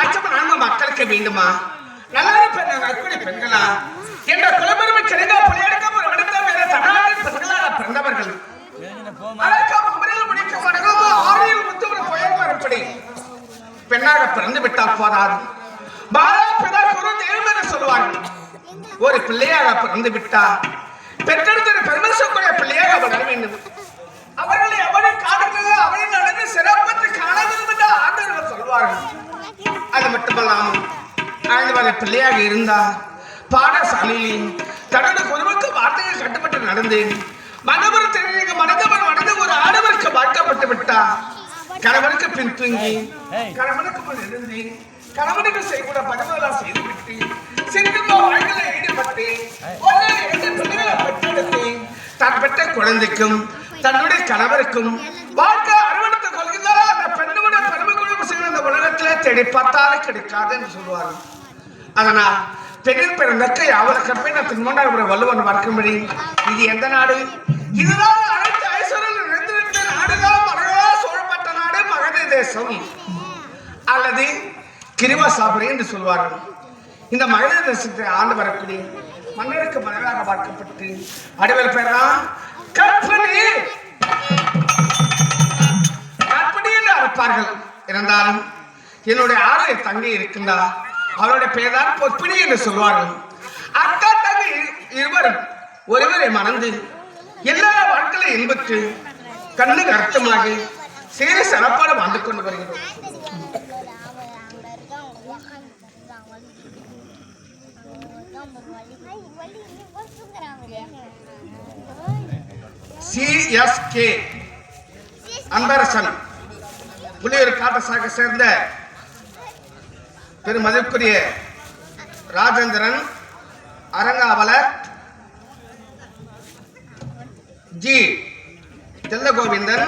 அச்சம் நான்கு மக்களுக்கு வேண்டுமா? நல்ல பெண்கள் பெண்களா என்ற குலப்பெருமை கிடைக்க புலியெடுக்க வேற தமிழ்நாட்டில் பெண்களாக பிறந்தவர்கள் பெண்ணாக பிறந்து விட்டால் போதாது, பாரா பிதா குரு தெய்வம் என்று சொல்வார்கள். ஒரு பிள்ளையாக பிறந்து விட்டார் பெற்றெடுத்த பெருமசக்கூடிய பிள்ளையாக வளர வேண்டும். அவர்களை அவனை காதல் அவனை நடந்து சிறப்பற்று காண வேண்டும் என்று ஆண்டவர்கள் சொல்வார்கள். அது மட்டுமல்லாமல் 5 வகை பிள்ளையாக இருந்தார். பாடசாலையில் தனது குடும்பக்கு வார்த்தைகள் கட்டுப்பட்டு நடந்தேன். மனவர் தெரிவிக்க மனிதவர் வளர்ந்து ஒரு ஆடவருக்கு வாழ்க்கப்பட்டு விட்டார். கணவனுக்கு பின் தூங்கி கணவனுக்கு பின் எழுந்தி கணவனுக்கு செய்யக்கூட பதவியெல்லாம் செய்துவிட்டு சிறுமா வாழ்க்கையில் ஈடுபட்டு 2 பிள்ளைகளை பெற்றெடுத்து தான் பெற்ற குழந்தைக்கும் தன்னுடைய கணவருக்கும் வாழ்க்கை அரவணைத்துக் கொள்கிறார். அந்த பெண்ணுடைய பெருமை குழுவு செய்கிற அந்த உலகத்திலே தேடி பார்த்தாலும் கிடைக்காது என்று சொல்வார்கள். அதனால் பெண்ணில் பிறந்தக்க யாவருக்கு பின் முன்னாடி வள்ளுவன் பார்க்கும்படி இது எந்த நாடு? இதுதான் அனைத்து ஐஸ்வர்யம் நிறைந்திருந்த நாடுதான் மகளா சூழப்பட்ட நாடு மகத தேசம் அல்லது கிருவசாபுரி என்று சொல்வார்கள். இந்த மகத தேசத்தை ஆண்டு வரக்கூடிய மன்னருக்கு மகளாக பார்க்கப்பட்டு அடிவல் பெறா கற்பனை கற்பனை என்று அழைப்பார்கள். இருந்தாலும் என்னுடைய ஆலய தங்கை இருக்கின்றார். அவருடைய பெயர் தான் பொற்பிணி என்று சொல்வார்கள். அக்கா தங்கை இருவரும் ஒருவரை மணந்து எல்லா வாழ்க்கையில இன்புற்று கண்ணுக்கு அர்த்தமாக சீர சிறப்பாடு வாழ்ந்து கொண்டு வருகிறோம். CSK அன்பரசன் புலியூர் காட்டசாக சேர்ந்த பெருமதிப்புக்குரிய ராஜேந்திரன் அரங்காவலர் G Thellagovindan,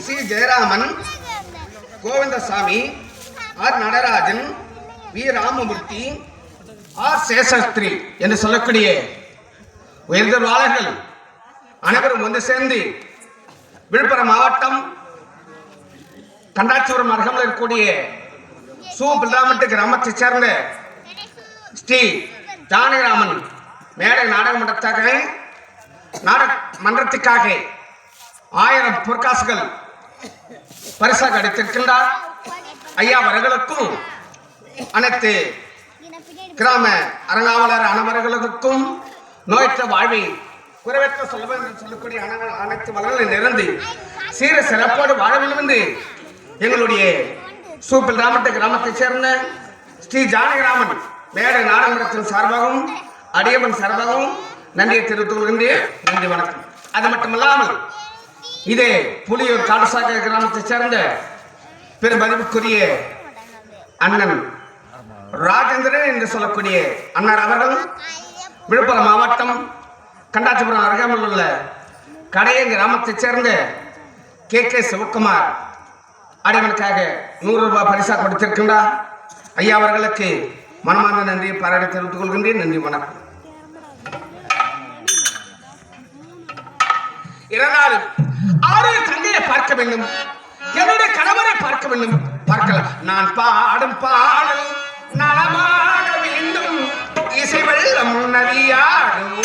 C Jayaraman, Govindasamy, R Natarajan, V Ramamurthy, R Seshastri என்று சொல்லக்கூடிய உயர்ந்தவாளர்கள் அனைவரும் ஒன்று சேர்ந்து விழுப்புரம் மாவட்டம் கண்டாச்சிபுரம் அருகாமையில் இருக்கக்கூடிய பிள்ளாமட்டு கிராமத்தை சேர்ந்த ஸ்ரீ ஜானகிராமன் மேடை நாடக மன்றத்துக்காக 1000 பொற்காசுகள் பரிசாக அளித்திருக்கின்றார். ஐயா அவர்களுக்கும் அனைத்து கிராம அரங்காவலர் அனைவர்களுக்கும் நோயற்ற வாழ்வை குறைவற்ற சொல்ல சொல்லக்கூடிய அனைத்து வளங்களை நிறந்து சீர சிறப்போடு வாழ வேண்டும் என்று எங்களுடைய பிள்ளாமட்டு கிராமத்தை சேர்ந்த ஸ்ரீ ஜானகிராமன் மேடை நாடகத்தின் சார்பாகவும் அடியவன் சார்பாகவும் நன்றியை தெரிவித்துக் கொள்கின்றேன். நன்றி, வணக்கம். அது மட்டுமல்லாமல் இதே புலியூர் காடசாக கிராமத்தை சேர்ந்த பெருமதிப்புக்குரிய அண்ணன் ராஜேந்திரன் என்று சொல்லக்கூடிய அண்ணர் அவர்கள் விழுப்புரம் மாவட்டம் கண்டாச்சிபுரம் அருகாமையில் உள்ள கடையன் கிராமத்தை சேர்ந்த KK சிவகுமார் அடியவனுக்காக 100 ரூபாய் பரிசாக கொடுத்திருக்கின்றார். ஐயா அவர்களுக்கு மனமார்ந்த நன்றியை பாராட்டி தெரிவித்துக் கொள்கின்றேன். நன்றி, வணக்கம். இருந்தாலும் 6 தந்தையை பார்க்க வேண்டும், என்னுடைய கணவரை பார்க்க வேண்டும். பார்க்கலாம். நான் பாடும் பாடல் நலமாக வேண்டும், இசை வெள்ளம் நதியாடும்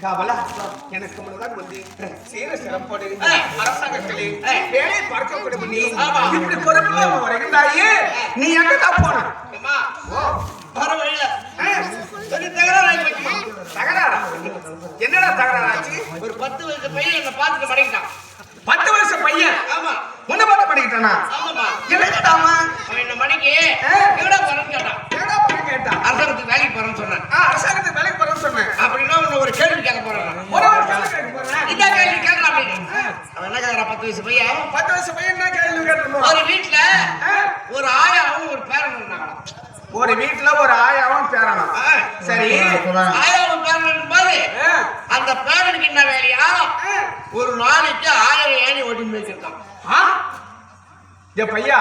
காவலா எனக்கு முன்னதாக வந்து சீர சிறப்போடு அரசாங்கத்திலே வேலை பார்க்கக்கூடும் நீ இப்படி பொறுப்புல வருகிறாயே நீ எங்கதான் போன வர வழியில தகராறா என்னடா தகராறாச்சு ஒரு 10 வயசு பையன் என்ன பார்த்துட்டு மடங்கிட்டான் 10 வயசு பையன் ஆமா உன்ன பார்த்து படிக்கிட்டானா ஆமாமா என்னடாமா அவன் என்ன மணிக்கு எங்கடா போறேன்னு கேட்டான் என்னடா போய் கேட்டான் அரசாங்கத்துக்கு வேலைக்கு போறேன்னு சொன்னேன் அரசாங்கத்துக்கு வேலைக்கு போறேன்னு சொன்னேன் அப்படின்னா உன்னை ஒரு கேள்வி கேட்க போறேன் ஒரு கேள்வி கேட்க போறேன் இந்த கேள்வி கேட்கலாம் அப்படின்னு அவன் என்ன கேட்கறான் 10 வயசு பையன் 10 வயசு பையன் என்ன கேள்வி கேட்கணும் ஒரு வீட்டுல ஒரு ஆயாவும் ஒரு பேரன் இருந்தாங்களாம் ஒரு வீட்டுல ஒரு ஆயாவும் பேரனும் சரி ஆயாவும் பேரன் இருக்கும்போது அந்த பேரனுக்கு என்ன வேலையா ஒரு நாளைக்கு 1000 ஏணி ஓட்டி மேய்ச்சிருக்கான் பையா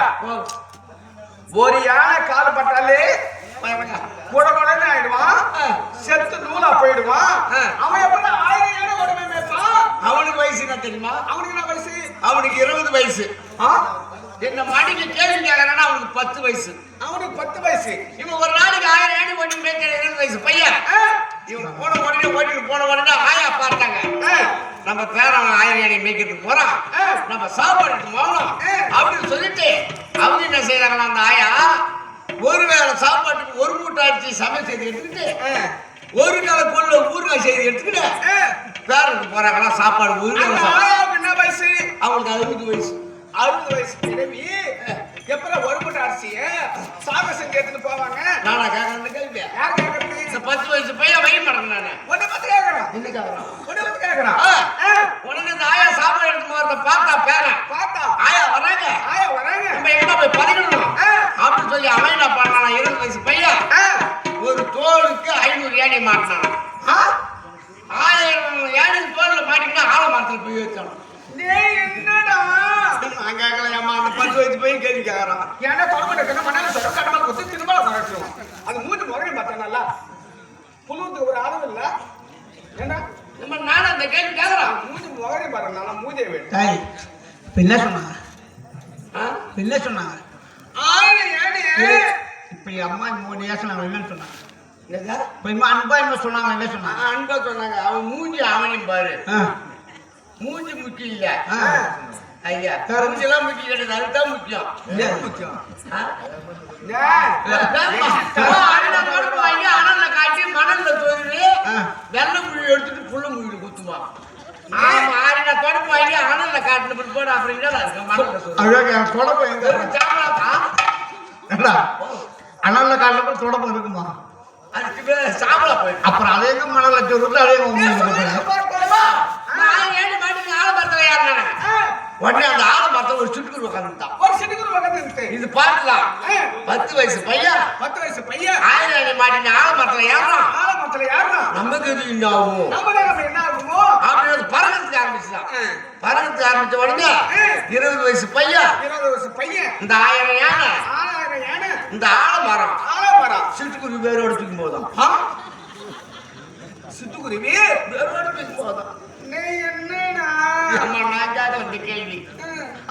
ஒரு யானை கால் பட்டாலே குடகுடன்னு ஆயிடுவான் செத்து நூலா போயிடுவான் அவன் எப்படி 1000 யானை ஓடுமே மேய்ப்பான் அவனுக்கு வயசு என்ன தெரியுமா அவனுக்கு என்ன வயசு அவனுக்கு 20 வயசு என்ன மணிக்கு கேள்வி கேட்கறான்னா அவனுக்கு 10 வயசு அவனுக்கு 10 வயசு இவன் ஒரு நாளைக்கு 1000 ஏணி ஓட்டி மேய்க்கிற 20 வயசு பையன் இவன் போன உடனே ஓட்டிட்டு போன உடனே ஆயா பார்த்தாங்க நம்ம பேரன் 1000 ஏணி மேய்க்கிறதுக்கு போறான் நம்ம சாப்பாடு போகணும் அப்படின்னு சொல்லிட்டு அவங்க என்ன செய்யறாங்களா அந்த ஆயா ஒருவேளை சாப்பாட்டுக்கு ஒரு மூட்டை அரிசி சமையல் செய்து எடுத்துக்கிட்டு ஒரு கால கொள்ள ஊறுகாய் செய்து எடுத்துக்கிட்டு பேரனுக்கு போறாங்களா சாப்பாடு ஆயாவுக்கு என்ன வயசு அவங்களுக்கு 60 வயசு 60 வயசு கிழவி எப்பறம் ஒரு மூட்டை அரிசிய சாம செஞ்சு எடுத்துட்டு போவாங்க நானா கேட்கறது கேள்வி யார் கேட்கறது இந்த 10 வயசு பையன் வெயிட் பண்றேன் நானு உன்னை பத்தி கேட்கறான் என்ன கேட்கறான் உன்னை பத்தி கேட்கறான் உடனே இந்த ஆயா சாப்பாடு எடுத்து போறத பார்த்தா பேரன் பார்த்தா ஆயா வராங்க நம்ம எங்க போய் பதுக்கணும் அப்படின்னு சொல்லி அவன் என்ன பண்ணானா 20 வயசு பையன் ஒரு தோலுக்கு 500 ஏணி மாட்டினான் 1000 ஏணி தோல்ல மாட்டிக்கினா ஆலமரத்துல போய் வச்சான் என்னடா நான் கேட்கலையாமா அந்த 10 வயசு பையன் கேள்வி கேட்கறான் ஏன்னா தொடர்பு எடுக்கணும் மண்ணால சொல்ல கடமை கொடுத்து திரும்ப குறைச்சிடும் அது மூஞ்சி முறையை பார்த்தா நல்லா புழுவுக்கு ஒரு அளவு இல்ல ஏன்னா நம்ம நானும் அந்த கேள்வி கேட்கறான் மூஞ்சி முறையை பாருங்க நல்லா மூஞ்சியை வேணும் இப்ப என்ன சொன்னாங்க என்ன சொன்னாங்க 1000 ஏணி இப்ப அம்மா 3 ஏசனாங்க என்னன்னு சொன்னாங்க என்னதா இப்ப அன்பா என்ன சொன்னாங்க என்ன சொன்னாங்க அன்பா சொன்னாங்க அவன் மூஞ்சி அவனையும் பாரு மூஞ்சி முக்கியம் இல்ல ஐயா மூஞ்சி எல்லாம் முக்கியம் கிடையாது அதுதான் முக்கியம் முக்கியம் அனல்ல காட்டி மணல்ல தோறி வெள்ளை முழி எடுத்துட்டு புள்ள முழி குத்துமா ஆமா ஆறின தொடப்பு வாங்கி அனல்ல காட்டின பிற்பாடு அப்படின்னா அனல்ல காட்டின தொடப்பம் இருக்குமா அதுக்கு சாம்பலா போய் அப்புறம் அதே மணல சொல்றது அதே உடனே அந்த ஆலமரத்துல ஒரு சிட்டுக்குரு உட்காந்துட்டான் ஒரு சிட்டுக்குரு உட்காந்து இது பார்க்கலாம் 10 வயசு பையன் 10 வயசு பையன் 1000 ஏணி மாட்டின ஆலமரத்துல ஏறான் ஆலமரத்துல யாருன்னா நமக்கு இது என்ன ஆகும் நம்ம என்ன ஆகுமோ அப்படின்னு பறக்கிறதுக்கு ஆரம்பிச்சுதான் பறக்கிறதுக்கு ஆரம்பிச்ச உடனே 20 வயசு பையன் 20 வயசு பையன் இந்த 1000 யானை 1000 யானை இந்த ஆலமரம் சிட்டுக்குருவி வேரோட தூக்கும் போதும் சிட்டுக்குருவி வேரோட தூக்கும் போதும் நீ என்னடா அம்மா நான் கேட்ட வந்த கேள்வி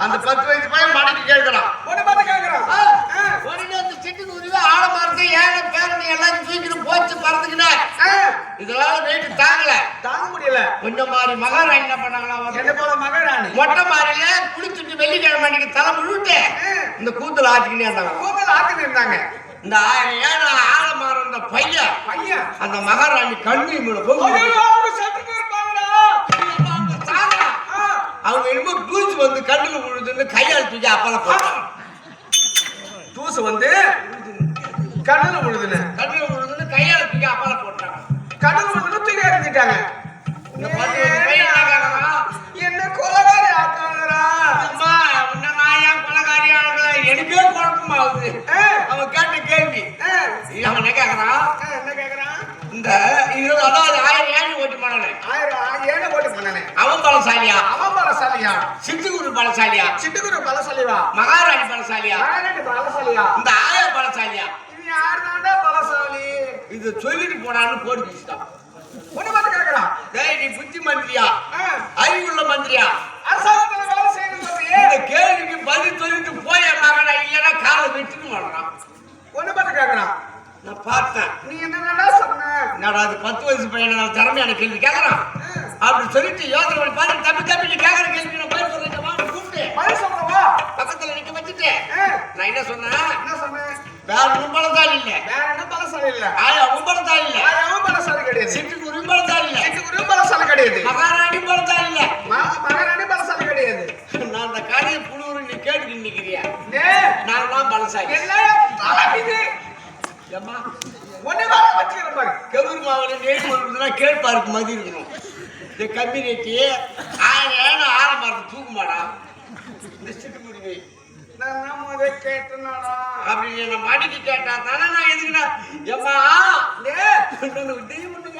அந்த 10 வயசு பையன் மடக்கி கேட்கறான் உன்னை பார்த்து கேட்கறான் உடனே அந்த சிட்டுக்குருவி ஆலமரத்தை ஏழை பேரணி எல்லாம் தூக்கிட்டு போச்சு பறந்துக்கினேன் இதெல்லாம் வெயிட்டு தாங்க முடியல கொஞ்சம் மாதிரி மகாராணி என்ன பண்ணாங்களா என்ன போல மகாராணி மொட்டை மாறில குளிச்சுட்டு வெள்ளிக்கிழமை அன்னைக்கு தலை முழுட்டு இந்த கூத்துல ஆட்டிக்கினே இருந்தாங்க கோவில் ஆத்திட்டு இருந்தாங்க இந்த 1000 ஏழை ஆலமரம் இந்த பையன் அந்த மகாராணி கண்ணி மூலம் அவங்க என்னமோ தூசு வந்து கண்ணுல விழுதுன்னு கையால் தூக்கி அப்பல போட்டாங்க தூசு வந்து கண்ணுல விழுதுன்னு கையால தூக்கி அப்பல போட்டாங்க கண்ணுல விழுந்து தூக்கி எறிஞ்சிட்டாங்க இந்த 10 பையன் என்ன கொலகாரி ஆக்காங்கடா அம்மா உன்ன நான் ஏன் கொலகாரி ஆகல எனக்கே குழப்பமாகுது அவன் கேட்ட கேள்வி அவன் என்ன கேக்குறான் இந்த அதாவது 1000 ஏணி ஓட்டி பண்ணனே 1000 ஏணி ஓட்டி பண்ணனே அவன் பலசாலியா சிட்டுக்குரு பலசாலியா மகாராணி பலசாலியா இந்த ஆயா பலசாலியா இது யாருதான்டா பலசாலி இது சொல்லிட்டு போனான்னு போட்டு வச்சுட்டான் ஒண்ணு பார்த்து கேட்கறான் டேய் நீ புத்தி மந்திரியா அறிவுள்ள மந்திரியா அரசாங்கத்துல வேலை செய்யணும் இந்த கேள்விக்கு பதில் சொல்லிட்டு போய மகனா இல்லைன்னா காலை வெட்டுன்னு வர்றான் ஒண்ணு பார்த்து கேட்கறான் நான் பார்த்தேன் நீ என்னடா சொன்ன ஏடா அது 10 வயசு பையனை நான் திறமையான கேள்வி கேட்கறான் அப்படி சொல்லிட்டு யோசனை பண்ணி பார்த்து தம்பி நீ கேட்கற கேள்வி நான் பதில் சொல்றேன் கூப்பிட்டு பதில் சொல்றவா பக்கத்துல நிக்க வச்சுட்டு நான் என்ன சொன்னேன் வேற ஒன்றும் பலசாலி இல்ல வேற என்ன பலசாலி இல்ல ஆயாவும் பலசாலி இல்ல ஆயாவும் பலசாலி கிடையாது சிட்டுக்குருவும் பலசாலி இல்ல சிட்டுக்குருவும் பலசாலி கிடையாது மகாராணி பலசாலி இல்ல மகாராணி பலசாலி கிடையாது நான் அந்த கடையை புழுவுரு நீ கேட்டுக்கிட்டு நிக்கிறியா நான் தான் பலசாலி ஏம்மா ஒண்ணு வேற வச்சுக்கிற பாரு கவுர் மாவுல நெய் கொடுக்குதுன்னா கேட்பாருக்கு மதி இருக்கணும் இந்த கம்மி ரேட்டி 1000 ஆரம்பம் தூக்குமாடா இந்த சிட்டுக்குருவி நான் முதல்ல கேட்டனாடா அப்படி என்ன மாட்டிக்கு கேட்டா தானே நான் எதுக்குன்னா ஏம்மா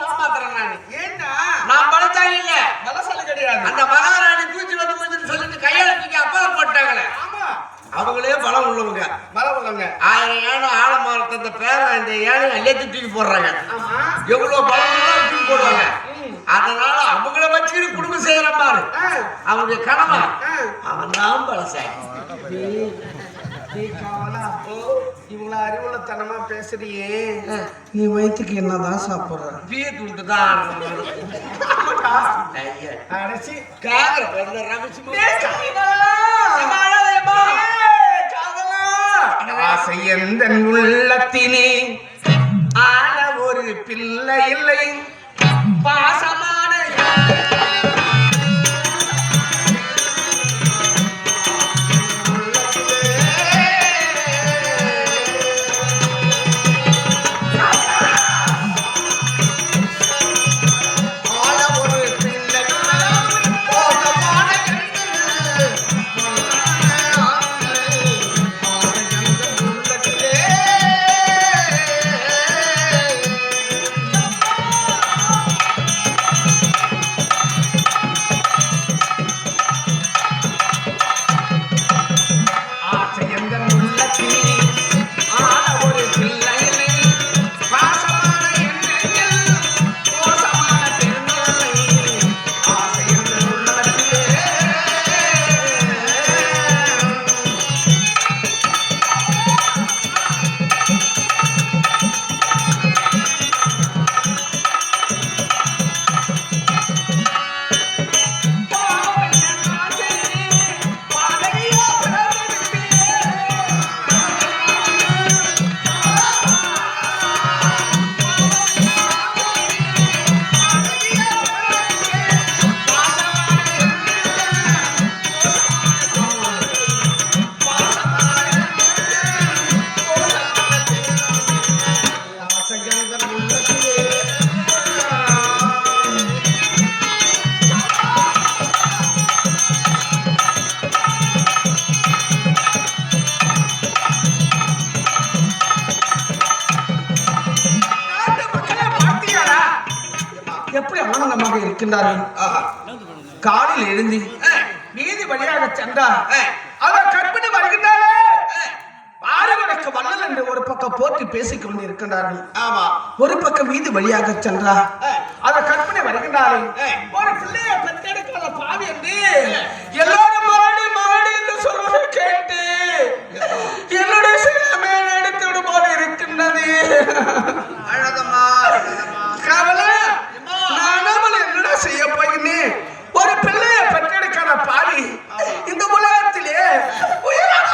ஏமாத்துறேன் நான் ஏண்டா நான் பலசாலி இல்ல பலசாலி கிடையாது அந்த மகாராணி தூக்கி வந்து சொல்லிட்டு கையால தூக்கி அப்பா போட்டாங்களே ஆமா அவங்களே பலம் உள்ளவங்க பலம் உள்ளவங்க 1000 ஏழை ஆழமாரத்தை அந்த பேரை இந்த ஏழை அள்ளியத்து தூக்கி போடுறாங்க ஆமா எவ்வளவு பலம் தூக்கி போடுவாங்க அதனால அவங்கள வச்சுக்கிட்டு குடும்பம் செய்யற பாரு அவனுடைய கணவன் அவன் தான் பலசாலி இவங்கள அறிவுள்ளத்தனமா பேசுறியே நீ வயிற்றுக்கு என்னதான் சாப்பிடுற பீய துண்டு தான் அடைச்சி கேக்குற பேர்ல ரமிச்சு ஆசையந்தன் உள்ளத்தினே ஆன ஒரு பிள்ளை இல்லை பாசமான எப்படி ஆனந்தமாக இருக்கின்றார்கள் காலில் எழுந்தி வீதி வழியாக சென்றார் அவர் கற்பனை வருகின்றாரே பாரவனுக்கு வள்ளல் என்று ஒரு பக்கம் போற்றி பேசிக் கொண்டு இருக்கின்றார்கள் ஆமா ஒரு பக்கம் வீதி வழியாக சென்றார் அவர் கற்பனை வருகின்றாரே ஒரு பிள்ளையை பெற்றெடுக்காத பாவி என்று எல்லாரும் மாடி மாடி என்று சொல்வதை கேட்டு என்னுடைய சிலமே எடுத்து விடும் போல இருக்கின்றது அழகம்மா கவலை நானாமல் என்னடா செய்ய போயினேன் ஒரு பிள்ளையை பெற்றெடுக்காத பாவி இந்த உலகத்திலே உயரான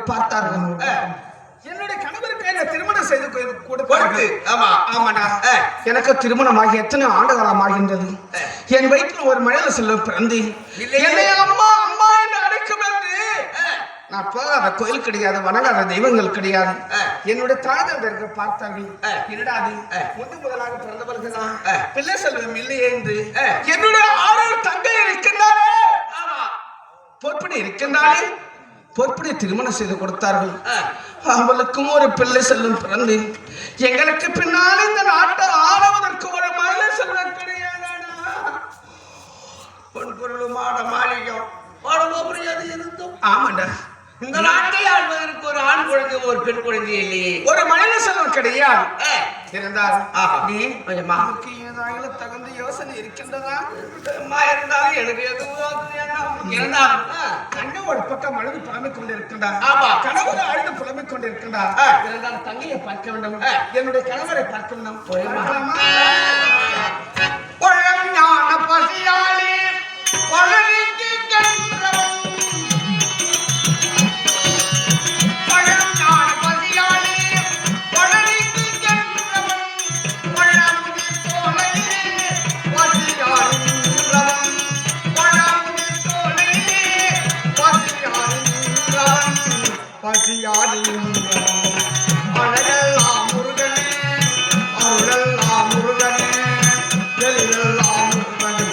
பார்த்தார்கள். என்னுடைய கணவருக்கு என்ன திருமணம் செய்து கொடுத்து எனக்கு திருமணமாகி எத்தனை ஆண்டு காலமாகின்றது. என் வயிற்றில் ஒரு மழையில செல்லும் பிறந்து என்னை அம்மா அம்மா என்று அழைக்கும் என்று நான் போகாத கோயில் கிடையாது, வணங்காத தெய்வங்கள் கிடையாது. என்னுடைய தாய் தந்தையர்கள் பார்த்தார்கள், என்னடா அது முதலாக பிறந்தவர்கள் தான் பிள்ளை செல்வம் இல்லையே என்று என்னுடைய ஆறு தங்கை இருக்கின்றாரே, பொற்படி இருக்கின்றாரே, பொற்படி திருமணம் செய்து கொடுத்தார்கள். அவளுக்கும் ஒரு பிள்ளை செல்வம் பிறந்து எங்களுக்கு பின்னால் இந்த நாட்டை ஆளுவதற்கு ஒரு மழை செல்வம் கிடையாதா? பொன்பொருள் மாட மாளிகம் பாடமோ புரியாது இருந்தும் ஆமாண்டா, இந்த நாட்டை ஆள்வதற்கு ஒரு ஆண் குழந்தை ஒரு பெண் குழந்தை இல்லையே, ஒரு மனித செல்வம் கிடையாது. இருந்தாலும் நீ நமக்கு ஏதாவது தகுந்த யோசனை இருக்கின்றதா? இருந்தாலும் எனக்கு எதுவும் இருந்தாலும் கண்ணு ஒரு பக்கம் அழுது புலம்பிக் கொண்டிருக்கின்றார், கணவரை அழுது புலம்பிக் கொண்டிருக்கின்றார். இருந்தாலும் தங்கையை பார்க்க வேண்டும், என்னுடைய கணவரை பார்க்க வேண்டும். ஞான பசியாளி பழனிக்கு சென்றவன் அழகெல்லாம் முருகனே, அருளெல்லாம் முருகனே, எழிலெல்லாம் முருகனே,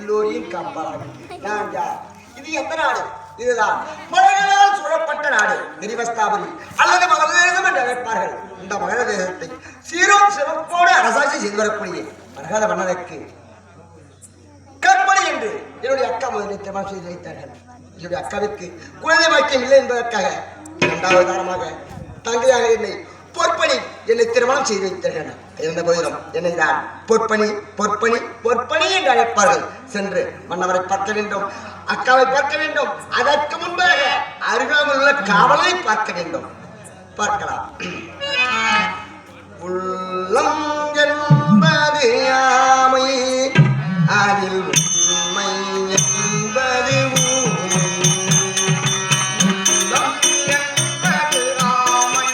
எல்லோரையும் காப்பார்கள். நான் யார்? இது எந்த நாடு? இதுதான் மலைகளால் சூழப்பட்ட நாடு கிரிவஸ்தாபதி அல்லது மகத தேசம் என்று அழைப்பார்கள். இந்த மகத தேசத்தை சீரும் சிறப்போடு அரசாட்சி செய்து வரக்கூடிய மரகத மன்னனுக்கு கற்பனை என்று என்னுடைய அக்கா முதலில் திருமணம் செய்து வைத்தார்கள். என்னுடைய அக்காவிற்கு குழந்தை பாக்கியம் இல்லை என்பதற்காக இரண்டாவது தாரமாக தங்கையாக பொற்பணி என்னை திருமணம் செய்து வைத்தார்கள். இருந்த போதிலும் என்னை தான் பொற்பணி பொற்பணி பொற்பணி என்று அழைப்பார்கள். சென்று மன்னவரை பார்க்க வேண்டும், அக்காவை பார்க்க வேண்டும். அதற்கு முன்பாக அருகாமல் உள்ள காவலை பார்க்க வேண்டும். பார்க்கலாம். உள்ளம் என்பது ஆமை, அதில் உண்மை என்பது ஊமை. உள்ளம் என்பது ஆமை,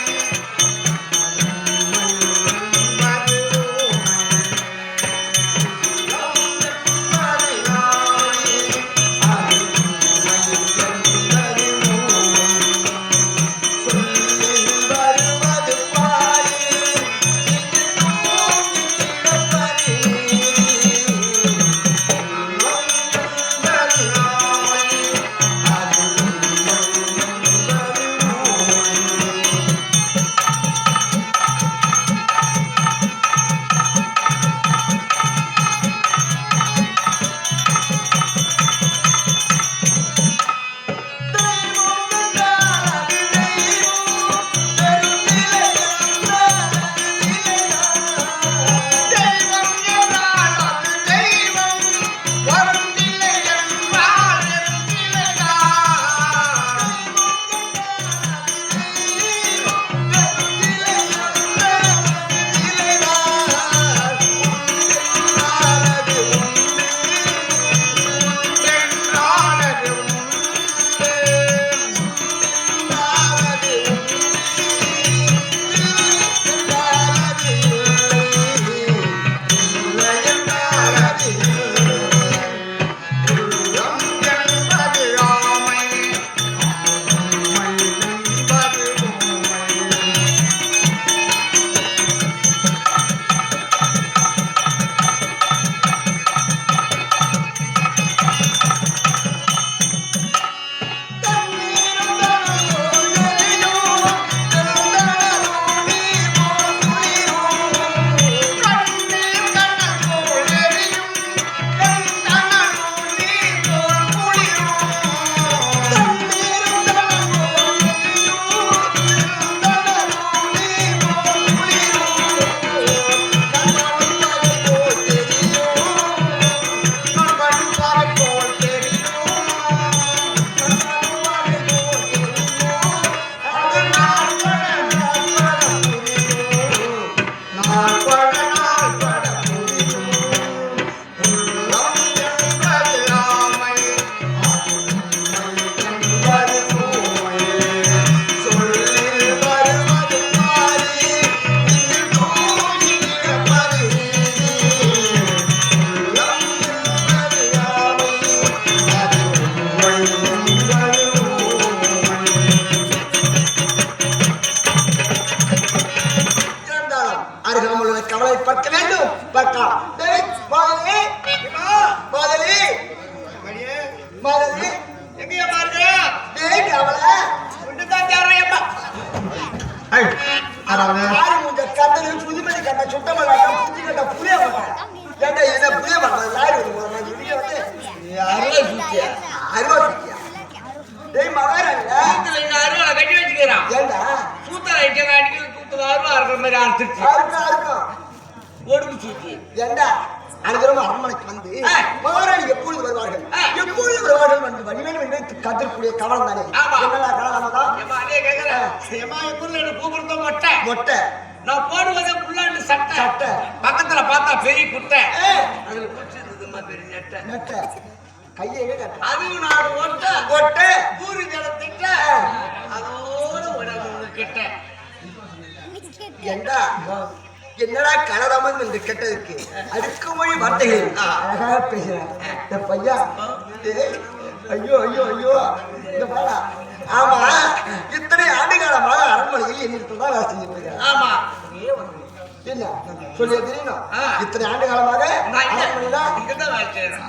அரண்மனைக்கு வந்து மகாராணி எப்பொழுது வருவார்கள், எப்பொழுது வருவார்கள் என்று வடிவேல் கதிர்க்கூடிய கவனம் தானே. மொட்டை நான் போடுவதே புல்லாண்டு சட்டை சட்டை பக்கத்துல பார்த்தா பெரிய குட்டை அதுல குச்சிருக்குமா பெரிய நெட்டை நெட்டை கையே அதுவும் நாடு ஒட்டை ஒட்டை பூரி ஜலத்திட்ட அதோட உடம்பு கிட்ட ஏண்டா என்னடா கலரமன் என்று கேட்டதுக்கு அடுக்கு மொழி வார்த்தைகள் அழகாக பேசுறேன் பையா. ஐயோ ஐயோ ஐயோ இந்த பாடா. ஆமா, இத்தனை ஆண்டு காலமாக அரண்மனையில் என்னிடத்தான் வேலை செஞ்சிருக்க. ஆமா, என்ன சொல்லிய தெரியணும். இத்தனை ஆண்டு காலமாக அரண்மனையில இங்கதான் வேலை செய்யறேன்.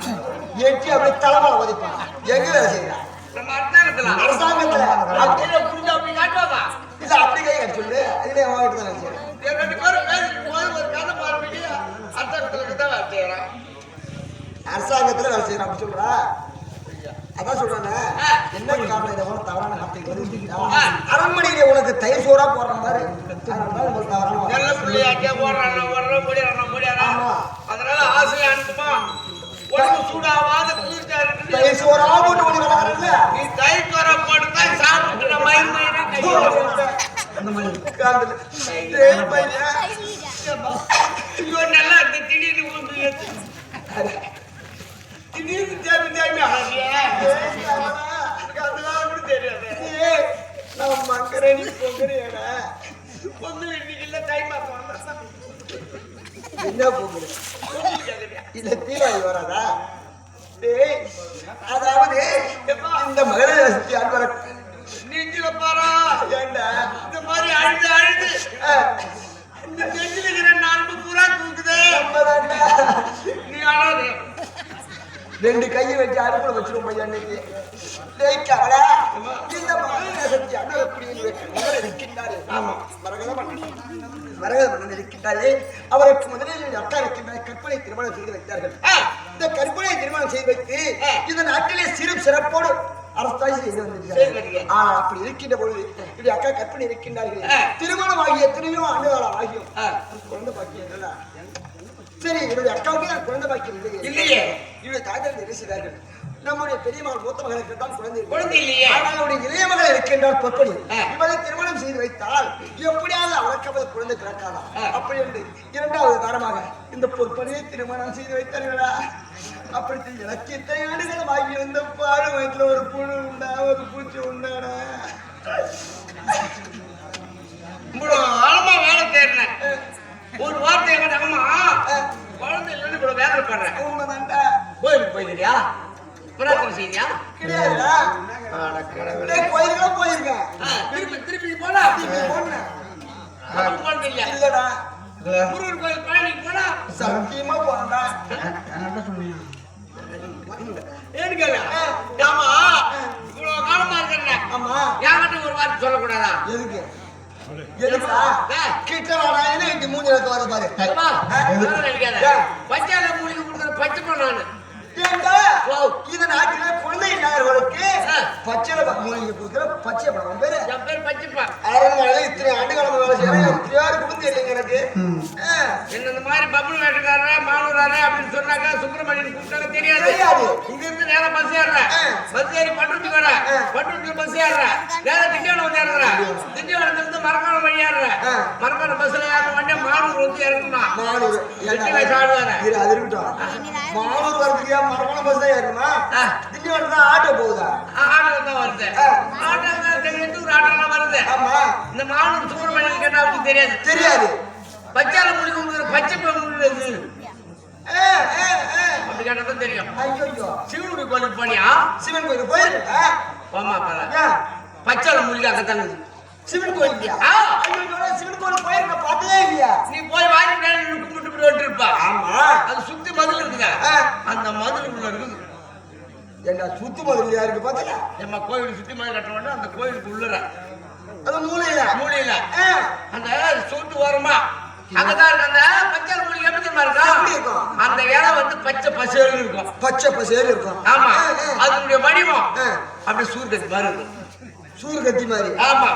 எட்டி அப்படியே தலைமலை ஒதிப்பான். எங்க வேலை செய்யறான்? நம்ம அரசாங்கத்துல அரசாங்கத்துல அப்படியே புரிஞ்சு அப்படி காட்டுவாங்க. இல்ல அப்படி கை கட்டி சொல்லு. அதுல அவன் கிட்ட தான் செய்யறான். ரெண்டு பேரும் பேசிட்டு போய் ஒரு கதை பாருங்க. அரசாங்கத்துல தான் வேலை செய்யறான். அரசாங்கத்துல வேலை செய்யறான் அப்படி சொல்றா. அதான் சொல்றானே என்ன காரணம் இதை உனக்கு தவறான வார்த்தை வருதுங்களா? அரண்மனையில உனக்கு தயிர் சோறா போடுற மாதிரி அதனால உங்களுக்கு தவறான நல்ல பிள்ளையாட்டியா போடுறான் முடியாதா? அதனால ஆசையா அனுப்புமா உடம்பு சூடாவாத குளிர்ச்சா இருக்குது. தயிர் சோறா போட்டு ஒண்ணு விளாடுறல நீ தயிர் வர போட்டு தான் சாப்பிட்டு நம்ம அந்த மாதிரி உட்கார்ந்து நல்லா இருக்கு. திடீர்னு ஊந்து திடீர்னு தேவை தேவை அதெல்லாம் கூட தெரியாது. நான் மங்கரணி பொங்கலையடா பொங்கல் இன்னைக்கு இல்ல டைம் ஆகும். என்ன பொங்கல் இல்ல தீபாவளி வராதா? டேய் அதாவது இந்த மகராசி அன்பர நெஞ்சில பாரா ஏண்டா இந்த மாதிரி அழுது அழுது இந்த நெஞ்சில இருக்கிற நரம்பு பூரா தூக்குது. நீ அழாது. ரெண்டு கையை வச்சு அடுப்புல வச்சிரும் பையன் அன்னைக்கு. டேய் கவலா இந்த மகராசி அன்பர புடிங்க இருக்கின்றாரு. ஆமா மரகத மன்னன் இருக்கின்றாரு. அவருக்கு முதலில் அக்கா இருக்கின்ற கற்பனை திருமணம் செய்து வைத்தார்கள். இந்த கற்பனை திருமணம் செய்து வைத்து இந்த நாட்டிலே சிறப்போடு அரசாட்சி செய்து வந்திருக்கிறார்கள். ஆனா அப்படி இருக்கின்ற பொழுது இப்படி அக்கா கற்பனை இருக்கின்றார்கள். திருமணம் ஆகிய எத்தனையோ ஆண்டுகாலம் ஆகியும் குழந்தை பாக்கியம். சரி என்னுடைய அக்காவுக்கு நான் குழந்தை பாக்கியம் இல்லையே. என்னுடைய தாய்கள் நினைச்சார்கள் நம்முடைய பெரிய மகள் மூத்த மகளுக்கு தான் குழந்தை இல்லையே. ஆனால் அவருடைய இளைய மகள் இருக்கின்றார் பொற்படி. இவரை திருமணம் செய்து வைத்தால் எப்படியாவது அவளுக்கு குழந்தை பிறக்காதா அப்படி என்று இரண்டாவது காரணமாக இந்த பொற்படியை திருமணம் செய்து வைத்தார்களா. அப்படி எனக்கு இத்தனை ஆண்டுகள் ஆகி வந்த பாடு வயிற்றுல ஒரு புழு உண்டா ஒரு பூச்சி உண்டாடா. ஆழமா வேலை தேர்றேன். ஒரு வார்த்தை அம்மா குழந்தை இல்லைன்னு கூட வேதனைப்படுறேன். உண்மைதான்டா. கோயிலுக்கு போயிருக்கியா? புறாத்தனை செய்தியா? கிடையாதுடா. கோயிலுக்கு போயிருக்கேன். திருப்பி போனா போனேன் குழந்தை இல்ல இல்லடா. முருகன் கோயில் பழனிக்கு போனா சத்தியமா போனடா. ஏன்னு கேளு. ஆமா இவ்வளவு காலமா இருக்கிறேன். ஆமா யார்கிட்ட ஒரு வார்த்தை சொல்லக்கூடாதா? எதுக்கு எதுக்கா கிட்ட வாடா. என்ன இந்த மூஞ்சில வர பாரு. பச்சால மூலிகை கொடுக்குற பச்சை பண்ணானு இந்த நாட்டில குழந்தை இல்லாதவர்களுக்கு பச்சை மூலிகை கொடுக்குற பச்சை படம் பேரு. என் பேர் பச்சைப்பா. அரண்மனையில இத்தனை ஆண்டு காலம் வேலை செய்யறேன். யாரு குழந்தை இல்லைங்க எனக்கு. என்ன இந்த மாதிரி பப்புள் வேட்டுக்காரரே மானூராரே அப்படின்னு சொன்னாக்கா சுப்பிரமணியன் கூப்பிட்டாங்க தெரியாது. இங்க இருந்து நேரம் பஸ் ஏறுறேன். பஸ் ஏறி பண்ருட்டி வர பண்ருட்டி பஸ் ஏறுறேன். நேரம் திண்டிவனம் வந்து இறங்குறேன். திண்டிவனத்துல இருந்து மரக்காணம் வழி ஏறுறேன். மரக்காணம் பஸ்ல ஏற வண்டியா மானூர் வந்து இறங்குனா மானூர் அது இருக்கட்டும். மானூர் வரதுக்கு மரக்காணம் பஸ் தான் ஏறணுமா? திண்டிவனம் தான் ஆட்டோ போகுதா? ஆட்டோ தான் வருது. ஆட்டோ ஒரு ஆட்டோ வருது. ஆமா இந்த மானூர் சுப்பிரமணியன் கேட்டா அவருக்கு தெரியாது. தெரியாது. பச்சால மூலிகை கொடுக்குற பச்சை அப்படி கேட்டதான் தெரியும். ஐயோ சிவனுடைய கோயிலுக்கு போனியா? சிவன் கோயிலுக்கு போயிருக்க? ஆமா பச்சால மூலிகை அங்கத்தாங்க சிவன் கோயிலுக்கு. சிவன் கோயிலுக்கு போயிருக்க பார்த்ததே இல்லையா? நீ போய் வாங்கி கும்பிட்டு வந்துருப்பா. ஆமா அது சுத்தி மதில் இருக்குதா? அந்த மதிலுக்குள்ள இருக்குது. என்ன சுத்து மதில் இருக்கு பார்த்தா? நம்ம கோயில் சுத்தி மதில் கட்ட வேண்டாம். அந்த கோயிலுக்கு உள்ளற அது மூலையில அந்த சூட்டு ஓரமா அங்கதான் இருக்கு. அந்த பச்சை மூலிகை எப்படி இருக்கும்? அந்த இலை வந்து பச்சை பசேல் இருக்கும். பச்சை பசேல் இருக்கும். ஆமா அதனுடைய வடிவம் அப்படி சூர்கத்தி மாதிரி இருக்கும். சூர்கத்தி மாதிரி. ஆமா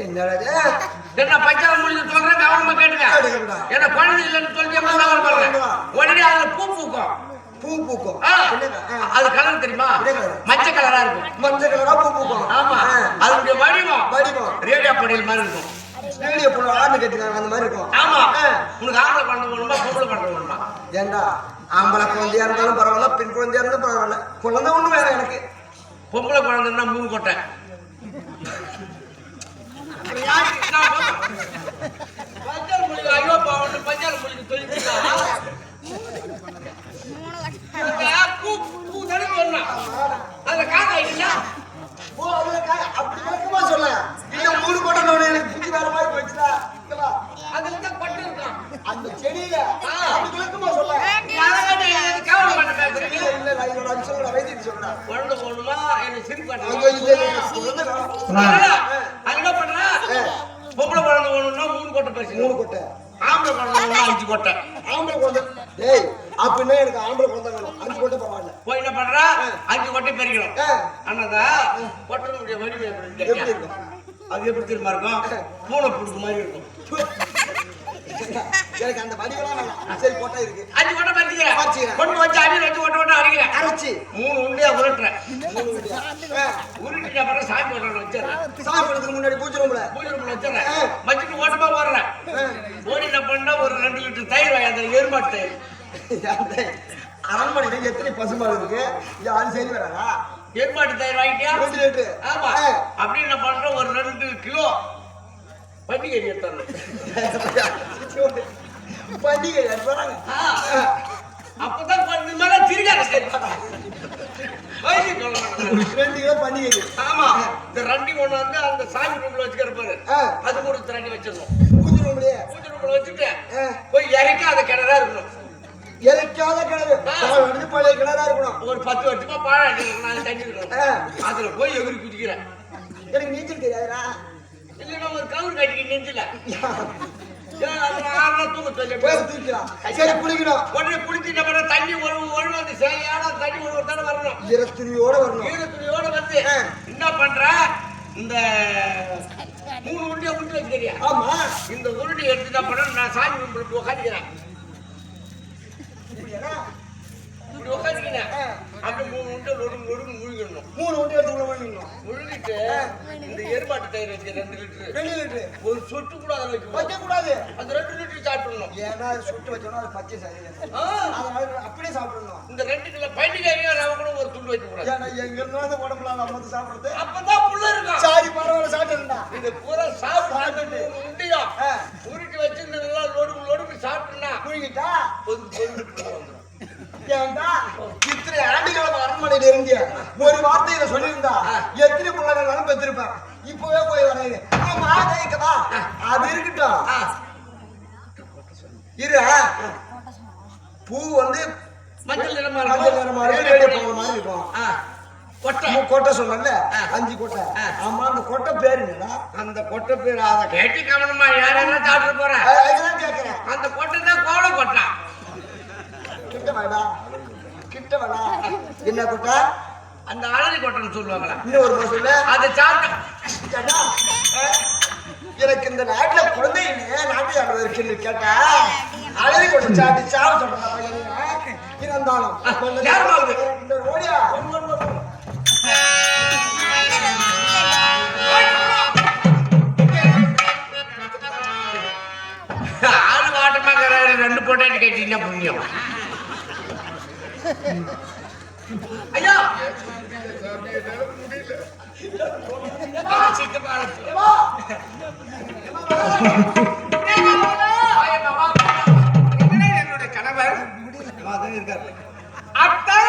என்னடா என்ன பச்சை மூலிகை சொல்றேன் கவனமா கேட்டுங்க. ஏன்னா குழந்தை இல்லைன்னு சொல்லி உடனே அதுல பூ பூக்கும். பூ பூக்கும். அது கலர் தெரியுமா? மஞ்சள் கலரா இருக்கும். மஞ்சள் கலரா பூ பூக்கும். ஆமா அதனுடைய வடிவம் ரேடியோ படையல் மாதிரி இருக்கும். ரேடியோ போன ஆடு கட்டினாங்க அந்த மாதிரி இருக்கும். ஆமா உனக்கு ஆம்பளை குழந்தை வேணுமா பொம்பளை குழந்தை வேணுமா? ஏண்டா ஆம்பளை குழந்தையா இருந்தாலும் பரவாயில்ல பெண் குழந்தையா இருந்தாலும் பரவாயில்ல. குழந்தை ஒண்ணு வேணும் எனக்கு. பொம்பளை குழந்தைன்னா 3 கொட்டை. பஞ்சால் மொழிக்கு ஐயோ பாவம் பஞ்சால் மொழிக்கு சொல்லிட்டா பூ பூ தானே சொன்னான். அதுல காக்கா இல்லையா? ஓ அதுல அப்படி இருக்குமா சொல்ல. இன்னும் 3 கொட்டை எனக்கு புத்தி வேற மாதிரி போச்சுடா. அதுல தான் பட்டு இருக்கான் அந்த செடியில அப்படி இருக்குமா சொல்ல. கேவலம் பண்ண பேசுறீங்க. இல்ல அது என்ன பண்றா பொம்பளை குழந்தை ஒண்ணுன்னா 3 கொட்டை பேசி 3 கொட்டை, ஆம்பளை குழந்தை ஒண்ணு 5 கொட்டை ஆம்பளை குழந்தை. டேய் அப்படின்னா எனக்கு ஆம்பளை குழந்தை வேணும், 5 கொட்டை பரவாயில்ல. போய் என்ன பண்றா 5 கொட்டை பெருக்கணும். அண்ணதா கொட்டனுடைய வடிவு எப்படி எப்படி இருக்கும்? அது எப்படி தெரியுமா இருக்கும்? பூனை புடுக்கு மாதிரி இருக்கும். எனக்கு அந்த வடிவெல்லாம் வேணாம். சரி கொட்டை இருக்கு, 5 கொட்டை பறிச்சுக்கிறேன், பறிச்சுக்கிறேன். கொண்டு வச்சு அடியில் வச்சு ஒட்ட அடிக்கிறேன், அரைச்சி 3 உண்டியா உருட்டுறேன். 3 உண்டியா. உருட்டிட்டு அப்புறம் சாமி போடுறேன் வச்சிடறேன். சாமி படத்துக்கு முன்னாடி பூஜை ரூம்ல வச்சிடறேன். வச்சுட்டு ஓட்டமா போடுறேன். ஓடி என்ன பண்ணா ஒரு 2 லிட்டர் தயிர் வாங்கி, அந்த எருமாட்டு தயிர். அரண்மனையில எத்தனை பசுமாடு இருக்கு? அது சரி வராதா? எருமாட்டு தயிர் வாங்கிட்டியா? 2 லிட்டர். ஆமா. அப்படி என்ன பண்ற ஒரு 2 கிலோ பண்டிகை எடுத்துறேன். பண்டிகை எடுத்துறாங்க. அப்பதான் கொஞ்ச மேல திருகார சரி. 2 கிலோ பண்டிகை. ஆமா. இந்த ரண்டி ஒண்ணு வந்து அந்த சாமி ரூம்ல வச்சுக்கிற பாரு. அது கூட தண்ணி வச்சிரணும். பூஜை ரூம்லயே. பூஜை ரூம்ல வச்சுட்டு போய் இறக்காத கிணறா இருக்கணும். இறக்காத கிணறு. வந்து பழைய கிணறா இருக்கணும். ஒரு 10 வருஷமா பாழா நான் தண்ணி இருக்கணும். அதுல போய் எகிரி குதிக்கிறேன். எனக்கு நீச்சல் தெரியாதுடா. இல்லைன்னா ஒரு கவுர் கட்டிக்கு நெஞ்சில தூக்கலாம். சரி குளிக்கணும். உடனே குளிச்சுட்டு அப்புறம் தண்ணி ஒழுங்கு வந்து சரியான தண்ணி ஒரு தானே வரணும். ஈரத்துணியோட வரணும். ஈரத்துணியோட வந்து என்ன பண்ற இந்த 3 உருண்டையை உருட்டி வச்சுக்கிறியா? ஆமா. இந்த உருண்டை எடுத்துட்டா பண்ண நான் சாமி கும்பிட்டு உட்காந்துக்கிறேன். இப்படி உட்காந்துக்கிறேன். அப்படி 3 உருண்டை நொடுங்கு முழுங்கிடணும். 3 உருண்டை எடுத்து உள்ள முழுங்கிடணும். முழுங்கிட்டு இந்த எருமாட்டு தயிர் வச்சு 2 லிட்டர் 2 லிட்டர் ஒரு சொட்டு கூட அதை வைக்க கூடாது. அந்த 2 லிட்டர் சாப்பிடணும். ஏன்னா சுட்டு வச்சோம்னா அது பச்சை சரியில்லை. அதனால அப்படியே சாப்பிடணும். இந்த 2 கிலோ பண்டிகையும் ரவை கூட ஒரு துண்டு வைக்க கூடாது. ஏன்னா எங்க இருந்தாலும் உடம்புல நம்ம சாப்பிடுறது அப்பதான் புள்ள இருக்கும். சாரி பரவாயில்ல சாப்பிட்டுருந்தா. இது பூரா சாப்பிட்டு உண்டியா உருட்டி வச்சு இந்த நல்லா லொடுக்கு சாப்பிட்டுனா குளிக்கிட்டா வந்துடும். ஏன்டா இத்தனை ஆண்டுகள அரண்மனையில இருந்திய ஒரு வார்த்தையில சொல்லியிருந்தா எத்தனை பிள்ளைகள் பெற்றிருப்பேன். இப்பவே போய் வரையுது மாதைக்கவா அது இருக்கட்டும். இரு பூ வந்து மஞ்சள் நிறமா மாதிரி இருக்கும். கொட்டை சொன்னல 5 கொட்டை. ஆமா அந்த கொட்டை பேரு என்னடா? அந்த கொட்டை பேர் அத கேட்டி கவனமா யாரெல்லாம் சாப்பிட்டு போற அதெல்லாம் கேட்கிறேன். அந்த கொட்டை தான் கோல கொட்டை. கிட்ட வேடா கிட்ட வேடா. என்ன கொட்டை? அந்த அலரி கொட்டைன்னு சொல்லுவாங்களா? இன்னும் ஒரு முறை சொல்லு. அது சாப்பிட்டா எனக்கு இந்த நாட்டுல குழந்தை இல்லையே நாட்டு ஆடுவது இருக்குன்னு கேட்டா அழகி கொண்டு சாப்பிட்டு சாவு சொல்றேன். இருந்தாலும் ஓடியா ஆளு வாட்டமா 2 பொட்டாட்டி கேட்டீங்கன்னா புண்ணியம். ஐயா என்னுடைய கணவர் இருக்காரு. அத்தா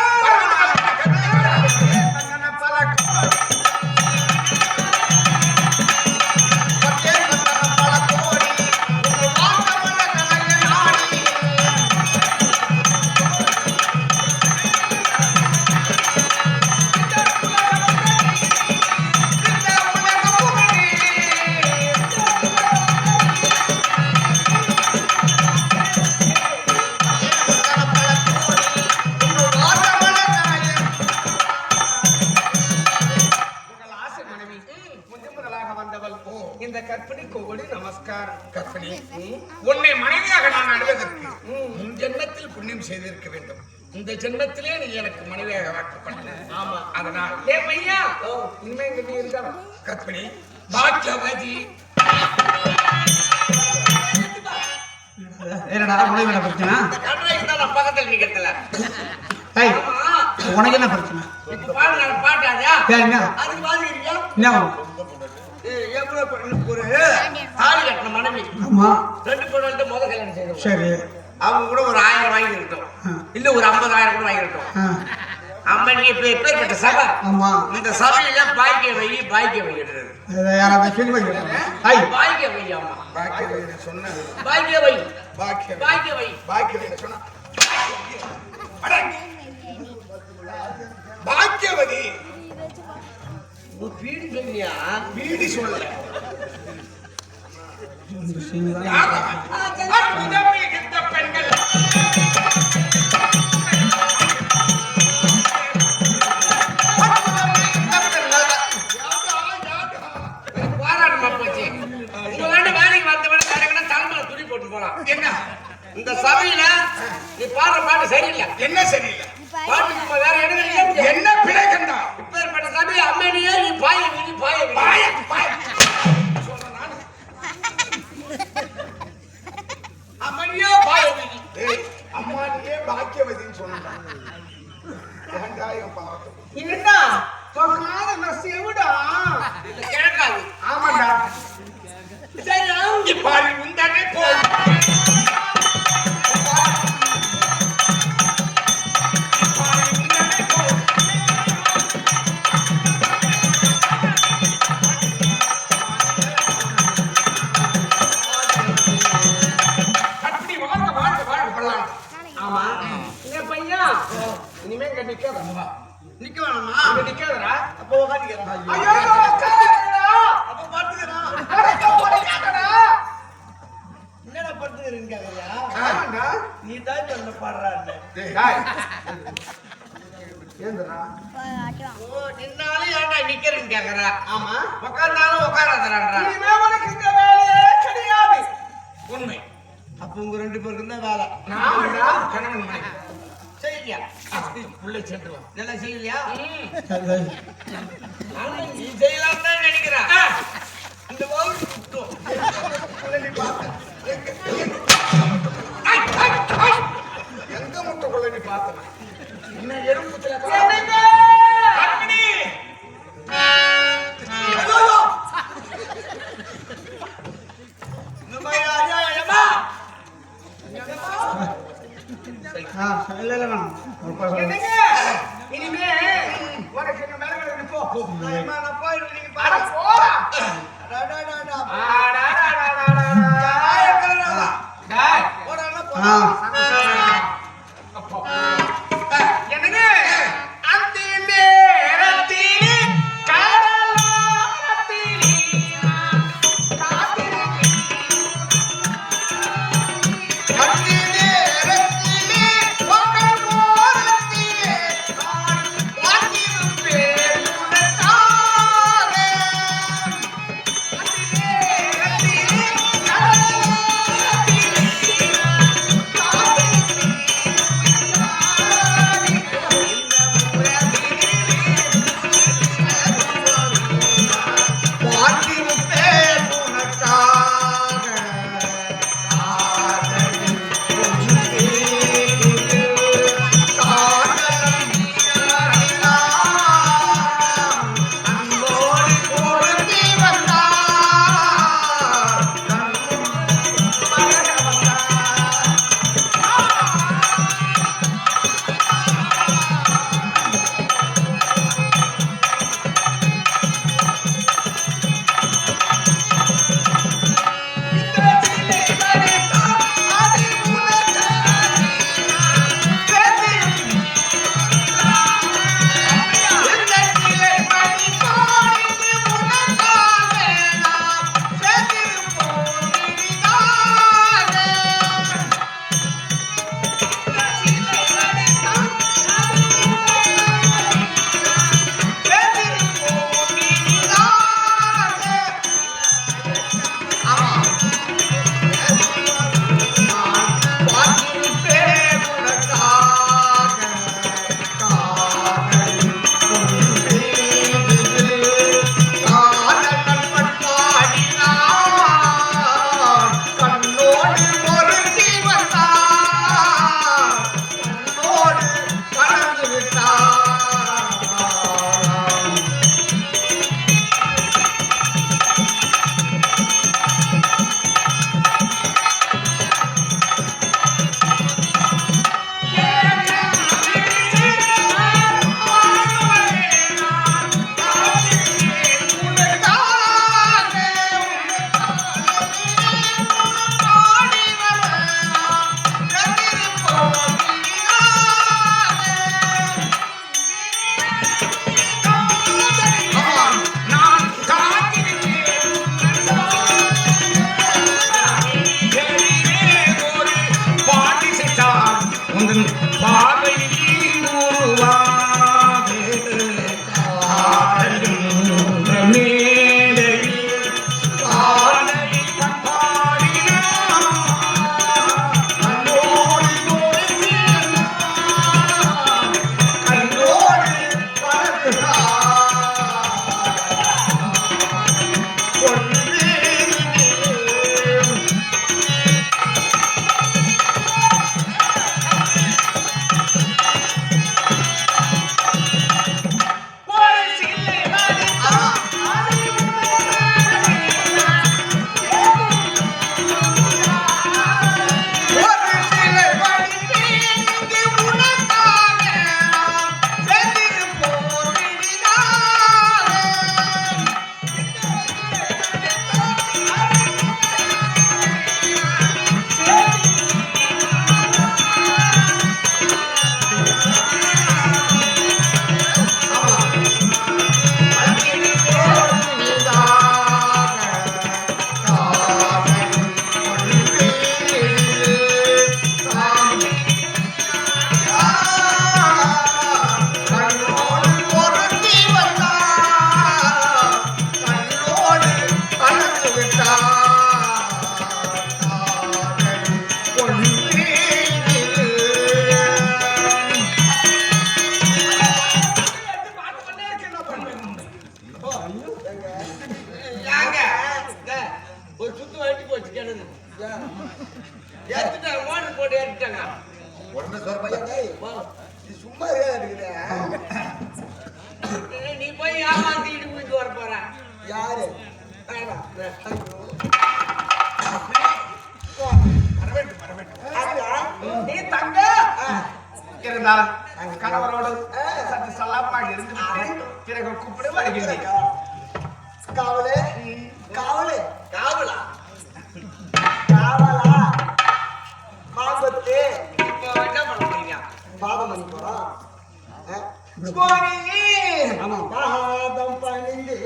இந்த கற்பனைக்கு ஒரு நமஸ்காரம். கற்பனை, உன்னை மனைவியாக நான் அடைவதற்கு முன் ஜென்மத்தில் புண்ணியம் செய்திருக்க வேண்டும். இந்த ஜென்மத்திலே நீ எனக்கு மனைவியாக வாக்கப்பட்ட. ஆமா, அதனால் ஏ பையா இனிமே இங்க நீ இருக்க கற்பனை பாக்கியவதி. என்னடா உனக்கு என்ன பிரச்சனை? இந்த கன்றாய்க்கு தான் நான் பக்கத்துல நிக்கிறதுல. உனக்கு என்ன பிரச்சனை? இப்ப பாடு பாட்டாதா என்ன அதுக்கு பாத்துக்கிறீங்க? என்ன ஒரு தாலி கட்டின மனைவி. ஆமா 2 பொண்ணுகிட்ட முத கல்யாணம் செய்யணும். சரி. அவங்க கூட ஒரு 1000 வாங்கிருக்கட்டும், இல்ல ஒரு 50,000 கூட வாங்கிருக்கட்டும். அம்மா நீ இப்ப எப்பேற்பட்ட சபை? ஆமா இந்த சபையில பாய்க்க வைக்கிறது. யாராவது சொல்லி வைக்கிறேன். பாய்க்க வை. அம்மா பாக்கிய வை சொன்ன பாய்க்க வை. பாக்கிய வை சொன்ன பாக்கியவதி நீ பீடி சொன்னியா? வீடி சொல்லல. யாரா? அற்புதம் மிகுந்த பெண்கள். அற்புதம் மிகுந்த பெண்கள். பாராட்டுமா போச்சு. உங்களாண்ட வேலைக்கு வந்தவன கடைக்கடை தலைமையில துணி போட்டு போலாம். என்ன இந்த சபையில நீ பாடுற பாட்டு சரியில்லை. என்ன சரியில்லை? பாட்டுக்கு இப்ப வேற இடங்கள் என்ன பிழை கண்டா? இப்பேற்பட்ட சபையில அம்மனியே நீ பாய விதி பாய விதி. பாய பாய சொல்றேன் நானு. அம்மனியே பாய விதி. ஏய், அம்மானியே பாக்கியவதின்னு சொன்னான். வெங்காயம் பார்த்து. என்ன காத நான் செவிடா இது கிழக்காது. ஆமாண்டா. சரி இப்பாரி உண்டனே போய். அப்படி வாழ்க வாழ்க வாழ்க பண்ணலாம். ஆமா என்ன பையா இனிமே இங்க நிக்காத நிக்க வேணாமா? இங்க நிக்காதடா அப்போ உட்காந்துக்கிறேன். ஐயோ உட்காருடா அப்ப படுத்துக்கிறேன். அடக்க போறீங்கடா என்னடா படுத்துக்கிறேன்னு கேக்குறியா? ஆமாடா நீ தான் சொல்ல பாடுறான்னு. டேய் ஏந்திரா ஓ நின்னாலும் ஏன்டா நிக்கிறேன்னு கேக்குறா? ஆமா உட்கார்ந்தாலும் உட்காராதறான்றா. இனிமே உனக்கு இந்த வேலையே கிடையாது உண்மை. அப்ப உங்க ரெண்டு பேருக்கு தான் வேலை. நாமடா கணவன் மனைவி செய்யலையா? உள்ள சென்று நல்லா செய்யலையா? ஆனா நீ செய்யலாம் தான் நினைக்கிறா. இந்த வவுறு சுத்தம். எங்க முட்டைக்குள்ள நீ பார்த்தன? என்ன எறும்புல அக்னி! ஐயோ! இந்த மாதிரி ஐயா, ஐயம்மா! இல்ல இல்ல வேணாம் என்னங்க? இனிமே உனக்கு என்ன வேலை கிடையாது போ. ஐயம்மா, நான் போயிடுறேன். நீங்க அட பாரு. போடா. டா, டா, டா, டா. ஆடாடாடாடாடா. ஆயக்காரரா. டேய். போடான்னா போடா. என்னங்க? அந்த நேரத்திலே கடலோரத்திலே காத்திருக்கிறேன். அந்த நேரத்திலே உங்கள் ஓரத்திலே ஒரு சுத்து வாட்டி போச்சு கிணறு ஏத்துட்டாங்க மோட்டர் போட்டு ஏற்றிட்டாங்க உடனே சொல்ற சும்மா இருக்குது நீ போய் ஏமாத்திட்டு போயிட்டு வர போற யாரு நீ தங்க இருந்தாலும் கணவரோடு சற்று சல்லாமாக இருந்து பிறகு கூப்பிட வருகிறேன். காவலே காவலே காவலா காவலா மாம்பத்து இப்போ என்ன பண்ண போறீங்க பாதம் பண்ணி போறோம் சுவாமி ஆமா பாதம் பணிந்து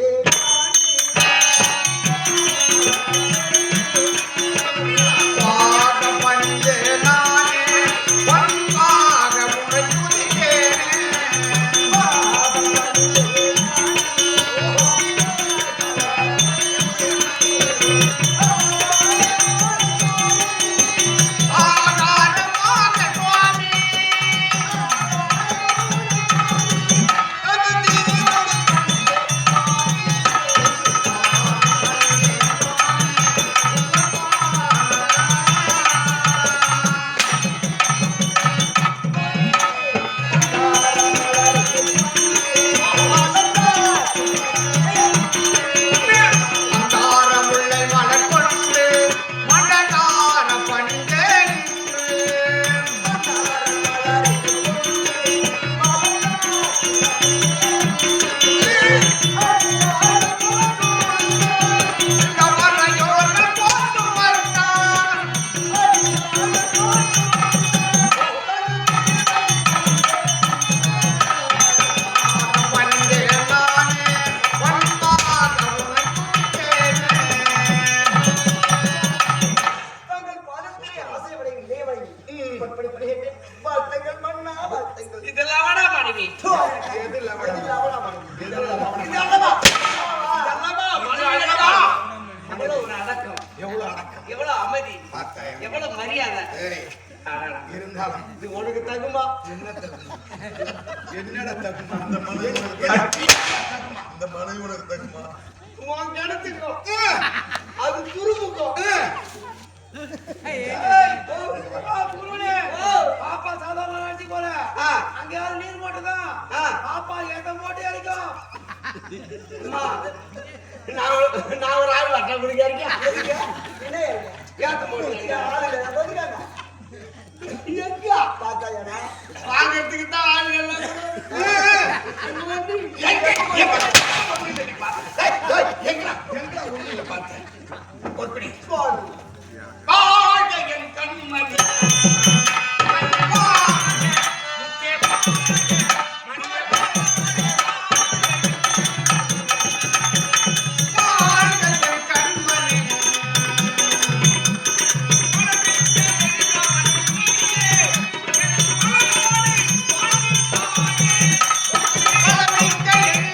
இதெல்லாம் வேணா மனைவி எவ்வளவு ஒரு அடக்கம் எவ்வளவு அமைதி எவ்வளவு மரியாதை இருந்தாலும் இது உனக்கு தகுமா என்னடா தகுமா இந்த மனைவி உனக்கு தகுமா உன் கிடத்துக்கும் அது துருமுக்கும் பாப்பா சாதாரண நினைச்சு போல அங்கேயாவது நீர் போட்டுதான் பாப்பா எந்த போட்டு அடிக்கும் நான் ஒரு ஆள் வட்டம் கொடுக்க இருக்கேன் ஏத்த போட்டு வாங்கிறதுக்கு தான் ஆளுகள் என் கண்மணி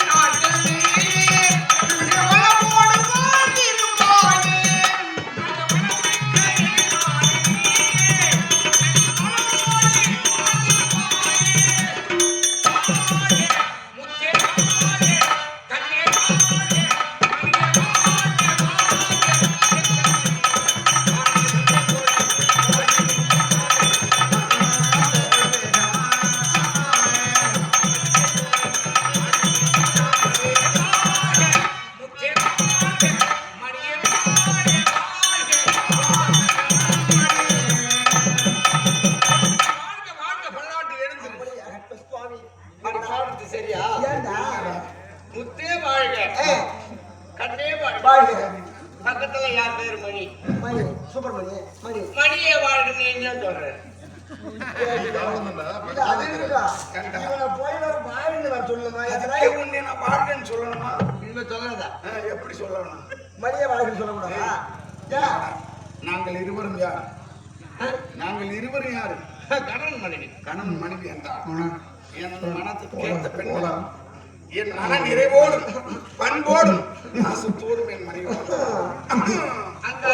நாட்டில் நீ வாழ்க. பக்கத்துல யார் பேரு மணி மணி சுப்பிரமணி மணி மணியே வாழ்க்கை என்ன சொல்றேன் இல்ல, அது இருக்கா? இவனை போய் வர வாழ்ன்னு வர சொல்லுமா? எத்தனை உன்னை நான் வாழ்க்கைன்னு சொல்லணுமா? இனிமே சொல்லாதா எப்படி சொல்லணும்? மணியை வாழ்ன்னு சொல்லக்கூடாதா? ஏன்? நாங்கள் இருவரும் யார்? நாங்கள் இருவரும் யாரு? கடன் மனைவி கணவன் மனைவி என்றார். என் மனத்துக்கு ஏற்ற பெண்களா? என் மன நிறைவோடும் பண்போடும் நாசத்தோடும் என் மனைவி அங்க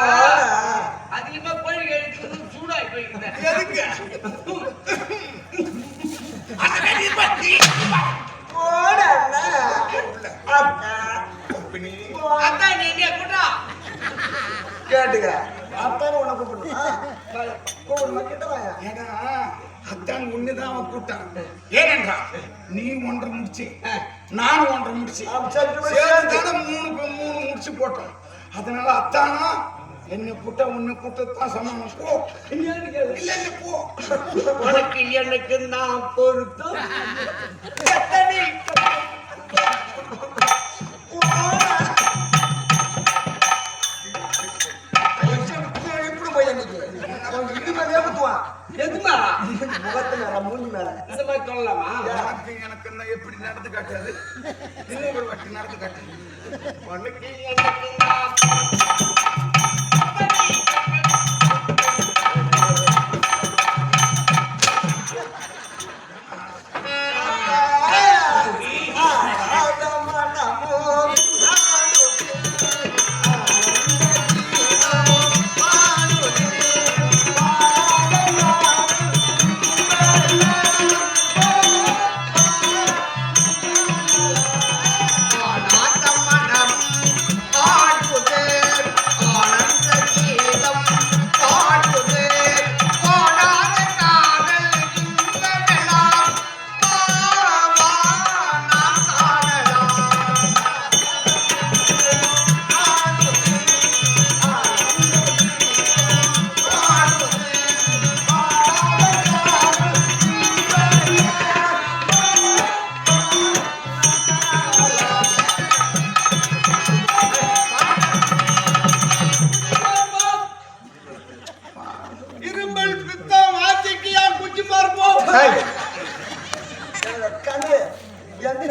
அதிகமா கோழி கழிச்சு சூடாய் போயிருந்தேன் எதுக்கு? போடா அண்ணா. அக்கா. அதான் நீ என்ன கூட்டா கேட்டுக்க. அத்தானை உன்னை கூப்பிடுமா? கூப்பிடுமா? கிட்ட வாயா. ஏன்னா அத்தான் உன்னைதான் அவன் கூட்டான். ஏனென்றால் நீ ஒன்றை முடிச்சு நான் ஒன்றை முடிச்சு சேர்ந்தான மூணு முடிச்சு போட்டோம். அதனால அத்தானா என்னை கூட்ட உன்னை கூட்டத்தான் சமானம். போ இல்ல போ. உனக்கு எனக்கு நான் பொருத்தம் எத்தனை எப்படி போய் இன்னைக்கு இடுமை வேபத்துவான். எதுமா முகத்து மேல மூஞ்சி மேல இந்த மாதிரி சொல்லலாமா எனக்கு என்ன எப்படி நடந்து காட்டாது? இன்னும் ஒரு வாட்டி நடந்து காட்டு. உனக்கு எனக்கு நான் இரும்பல் பித்தம் ஆத்திக்கியா குச்சி பார்ப்போம் கண்ணு என்ன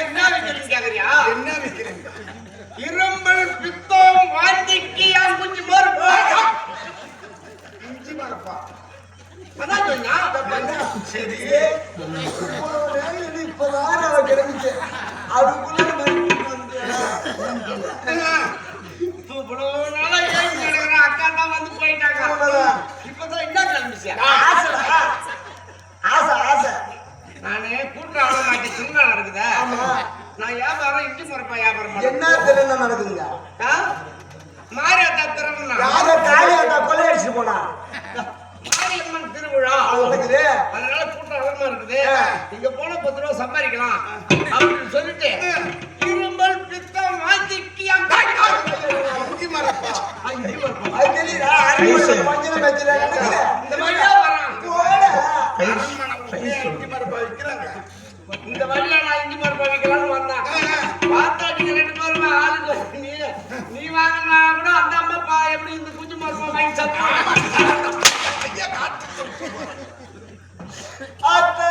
என்ன வைக்கிறீங்க கேக்குறியா என்ன வைக்கிறீங்க? இரும்பல் பித்தம் ஆத்திக்கியா குச்சி பார்ப்போம் இஞ்சி மரப்பா. அதான் சொன்னா சரி இப்பதான் அவன் கிடைக்குது. அதுக்குள்ள இவ்வளவு நாளா ஏன் கிடக்குறேன் அக்கா தான் வந்து போயிட்டாங்க இப்பதான் என்ன கிளம்பிச்சியா ஆசைடா. ஆசை ஆசை. நானு கூட்டுற ஆள மாட்டி திருநாள் நடக்குதா நான் வியாபாரம் இஞ்சி முறைப்பா வியாபாரம் என்ன பண்ணேன் தெரியல நடக்குதுங்க. மாரியாத்தா திறமை யார காளியாத்தா கொலை அடிச்சுட்டு போனா மாரியம்மன் திருவிழா அது நடக்குது. அதனால கூட்டம் அளமா இருக்குது இங்க போன 10 ரூபா சம்பாதிக்கலாம் அப்படின்னு சொல்லிட்டு இரும்பல் பித்தம் வாங்கிக்கியா இஞ்சி மரப்பா. அது தெரியுதா? பஞ்சம் வச்சுல இந்த வழியா வரான் போடா. இஞ்சி மரப்பா விற்கிறாங்க. இந்த வழியா நான் இஞ்சி மரப்பா வைக்கலாம்னு வந்தேன் பார்த்தா நீங்க 2 பேருமே ஆளுக்கு நீ வாங்கினா கூட அந்த அம்மா எப்படி இந்த குஞ்சு மரப்பா வாங்கி சாப்பிட்டு அப்பா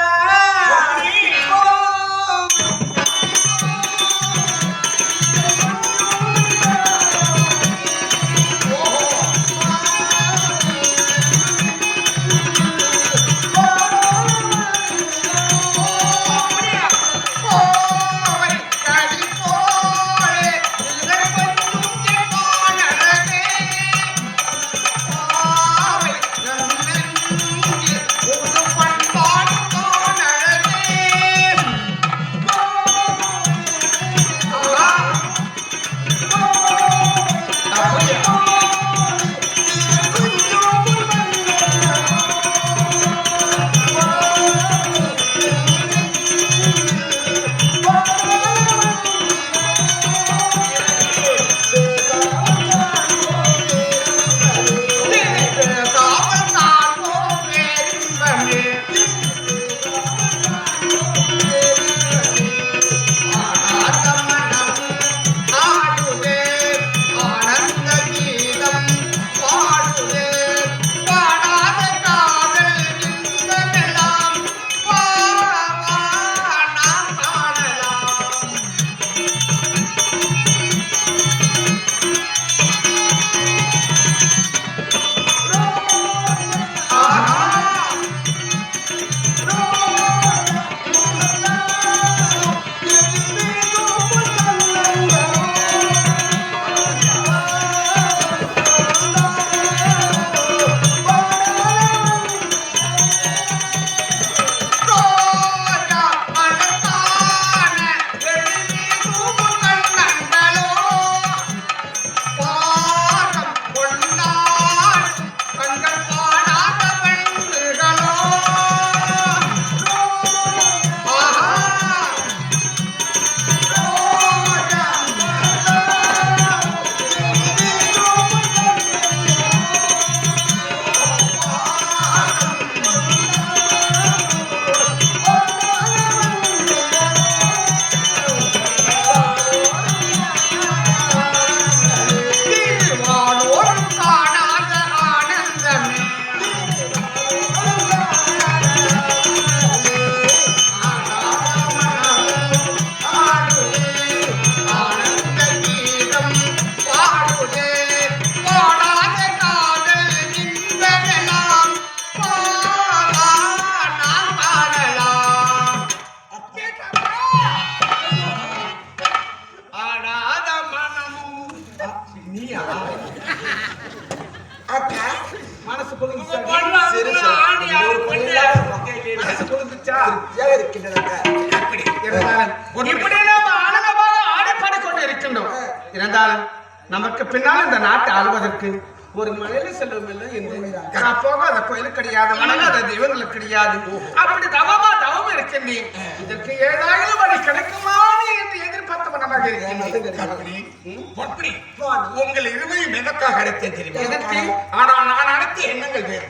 இருந்தாலும் நமக்கு பின்னால் இந்த நாட்டை ஆளுவதற்கு ஒரு மலையில செல்வம் இல்லை என்று நான் போகாத கோயில் கிடையாது, வணங்காத தெய்வங்கள் கிடையாது. அப்படி தவம் இருக்கின்றேன். இதற்கு ஏதாவது வழி கிடைக்குமானே என்று எதிர்பார்த்த மனமாக உங்கள் இருவரையும் எதற்காக அழைத்தேன் தெரியுமா? ஆனால் நான் அழைத்த எண்ணங்கள் வேறு,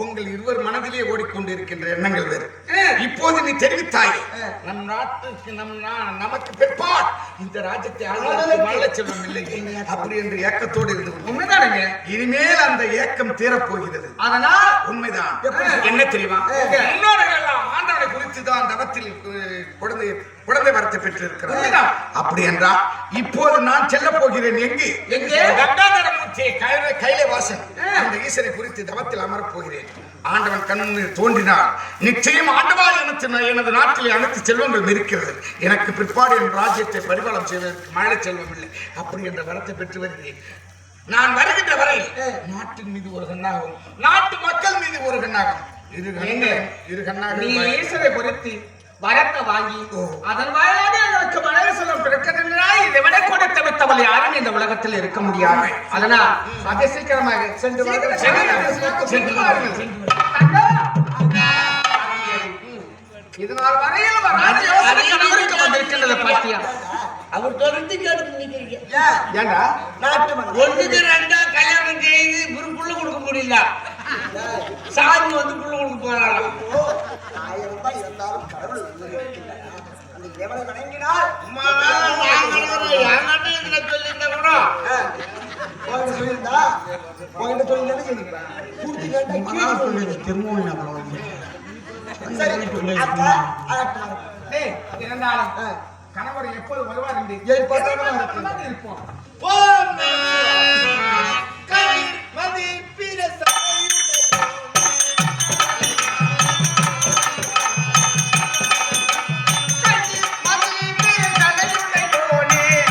உங்கள் இருவர் மனதிலே ஓடிக்கொண்டிருக்கின்ற எண்ணங்கள் வேறு. இப்போது நீ தெரிவித்தாய் நம் நாட்டுக்கு நமக்கு பிற்பாடு இந்த ராஜ்யத்தை ஆளுவதற்கு வாழ செல்வம் இல்லை அப்படி என்று ஏக்கத்தோடு இருந்து உண்மைதானுங்க. இனிமேல் அந்த ஏக்கம் தீரப்போகிறது. அதனால் உண்மைதான். என்ன தெரியுமா? முன்னோர்கள் எல்லாம் ஆண்டவனை குறித்து தான் தவத்தில் குழந்தை வரத்தை பெற்றிருக்கிறார். அப்படி என்றால் இப்போது நான் செல்ல போகிறேன். எங்கே? கங்காதரமூர்த்தி கைலைவாசன் அந்த ஈசனை குறித்து தவத்தில் அமரப் போகிறேன். ஆண்டவன் கண்ணில் தோன்றினார் நிச்சயம் ஆண்டவா எனது நாட்டிலே அனைத்து செல்வங்கள் இருக்கிறது. எனக்கு பிற்பாடு என் ராஜ்யத்தை பரிபாலம் செய்வதற்கு மழை செல்வம் இல்லை. அப்படி என்ற வரத்தை பெற்று வருகிறேன். நான் வருகின்ற வரை நாட்டின் மீது ஒரு கண்ணாகும், நாட்டு மக்கள் மீது ஒரு கண்ணாகும். இரு கண்ணாக நீ ஈஸ்வரை பொருத்தி வரத்தை வாங்கி அதன் வாயிலாக எங்களுக்கு மழை செல்வம் பிறக்கவில்லை. இதை விட கொடுத்து விட்டவள் யாரும் இந்த உலகத்தில் இருக்க முடியாது. அதனால் அதை சீக்கிரமாக சென்று இதனால் வரையில் வந்திருக்கின்றது பாத்தியா? அவர் தொடர்ந்து கேட்டு நிக்கிறீங்க. ஏண்டா நாட்டு ஒண்ணுக்கு ரெண்டா கல்யாணம் செய்து புள்ள கொடுக்க முடியல, சாமி வந்து புள்ள கொடுக்க போறாங்க. 1000 ரூபாய் இருந்தாலும் கடவுள் அந்த எவனை வணங்கினால் சொல்லியிருந்தா கூட உங்ககிட்ட சொல்லியிருந்தா உங்ககிட்ட சொல்லியிருந்தா சரி பூர்த்தி கேட்டா திருமணம் சரி அப்பா இருந்தாலும் கணவர் எப்போது வருவார் என்று எதிர்பார்த்து இருப்போம்.